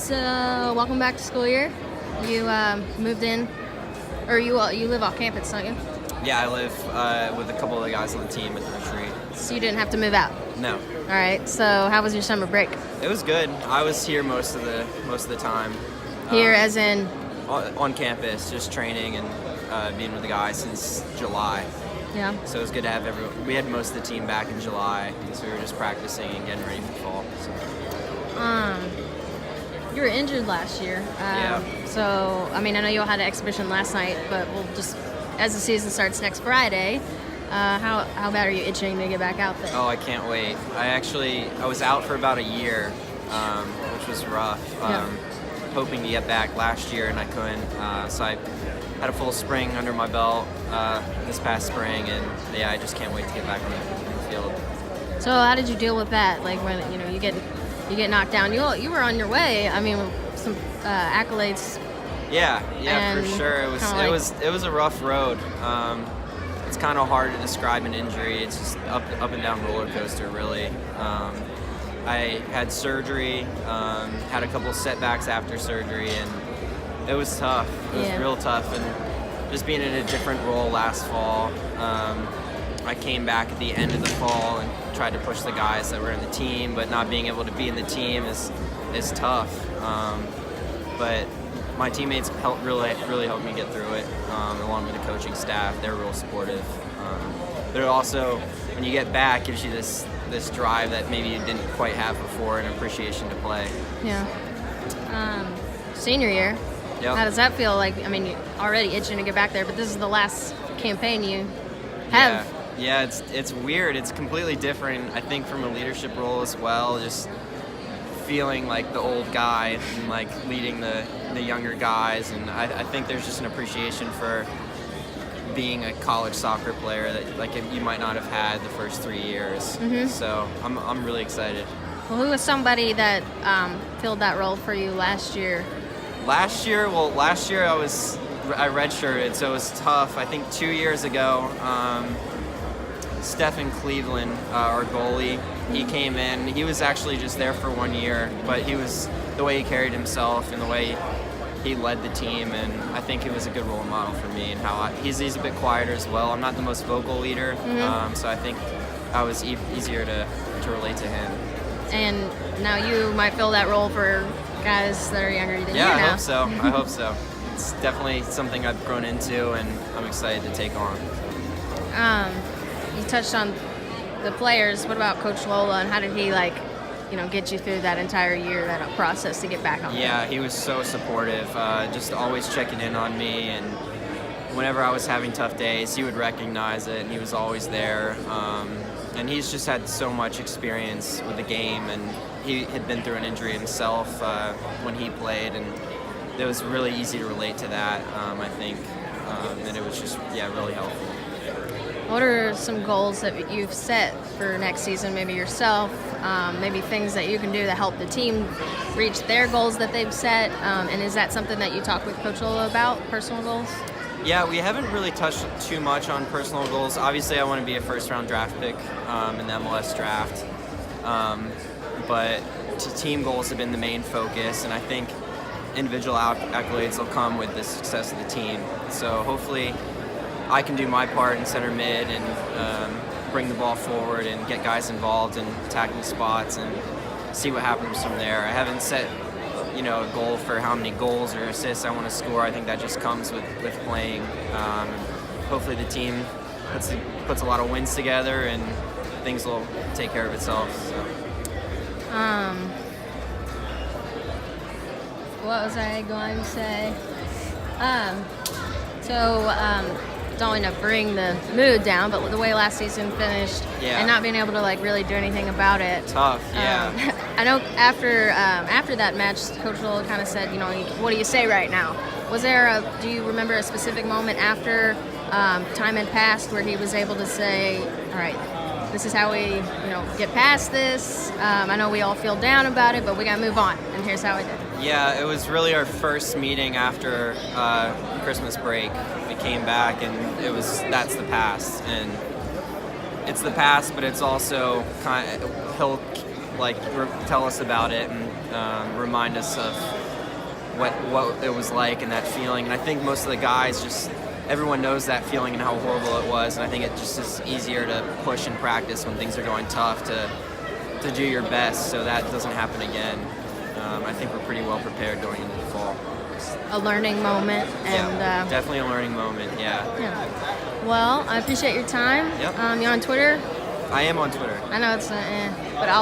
So, welcome back to school year. You moved in, or you live off campus, don't you? Yeah, I live with a couple of the guys on the team at the retreat. So you didn't have to move out. No. All right. So, how was your summer break? It was good. I was here most of the time. Here, as in? On campus, just training and being with the guys since July. Yeah. So it was good to have everyone. We had most of the team back in July, so we were just practicing and getting ready for fall. So. You were injured last year. Yeah. So, I mean, I know you all had an exhibition last night, but we'll just, as the season starts next Friday, how bad are you itching to get back out there? Oh, I can't wait. I was out for about a year, which was rough. Hoping to get back last year, and I couldn't. So I had a full spring under my belt this past spring, and yeah, I just can't wait to get back on the field. So how did you deal with that? Like when you get knocked down, you were on your way. I mean, some accolades. Yeah, for sure. It was a rough road. It's kind of hard to describe an injury. It's just up and down roller coaster, really. I had surgery, had a couple setbacks after surgery, and it was tough. It was real tough, and just being in a different role last fall. I came back at the end of the fall and tried to push the guys that were in the team, but not being able to be in the team is tough. But my teammates really helped me get through it, along with the coaching staff. They're real supportive. But it also, when you get back, gives you this drive that maybe you didn't quite have before, and appreciation to play. Yeah. Senior year. Yep. How does that feel? Like, I mean, you're already itching to get back there, but this is the last campaign you have. Yeah, it's weird. It's completely different, I think, from a leadership role as well. Just feeling like the old guy and like leading the younger guys, and I think there's just an appreciation for being a college soccer player that like you might not have had the first 3 years. Mm-hmm. So I'm really excited. Well, who was somebody that filled that role for you last year? Last year I redshirted, so it was tough. I think 2 years ago, Stephen Cleveland, our goalie, he came in. He was actually just there for 1 year, but the way he carried himself and the way he led the team, and I think he was a good role model for me. And he's a bit quieter as well. I'm not the most vocal leader, so I think I was easier to relate to him. And now you might fill that role for guys that are younger than you now. Yeah, I hope so. It's definitely something I've grown into, and I'm excited to take on. You touched on the players. What about Coach Lola, and how did he get you through that entire year, that process to get back on? Yeah, he was so supportive, just always checking in on me, and whenever I was having tough days, he would recognize it, and he was always there. And he's just had so much experience with the game, and he had been through an injury himself when he played, and it was really easy to relate to that, I think, and it was just, really helpful. What are some goals that you've set for next season, maybe yourself, maybe things that you can do to help the team reach their goals that they've set, and is that something that you talk with Coach Lola about, personal goals? Yeah, we haven't really touched too much on personal goals. Obviously, I want to be a first-round draft pick in the MLS draft, but team goals have been the main focus, and I think individual accolades will come with the success of the team. So hopefully I can do my part in center mid and bring the ball forward and get guys involved in attacking spots and see what happens from there. I haven't set a goal for how many goals or assists I want to score. I think that just comes with playing. Hopefully the team puts a lot of wins together, and things will take care of itself. So. What was I going to say? Don't want to bring the mood down, but the way last season finished and not being able to really do anything about it. Tough, yeah. I know after that match, Coach Lola kind of said, what do you say right now? Do you remember a specific moment after time had passed where he was able to say, all right, this is how we get past this. I know we all feel down about it, but we got to move on, and here's how we did. Yeah, it was really our first meeting after Christmas break. We came back, and that's the past, and it's the past, but it's also he'll tell us about it, and remind us of what it was like and that feeling. And I think most of the guys everyone knows that feeling and how horrible it was. And I think it just is easier to push and practice when things are going tough to do your best so that doesn't happen again. I think we're pretty well prepared going into the fall. A learning moment. And definitely a learning moment, yeah. Well, I appreciate your time. Yep. You on Twitter? I am on Twitter. I know it's but I'll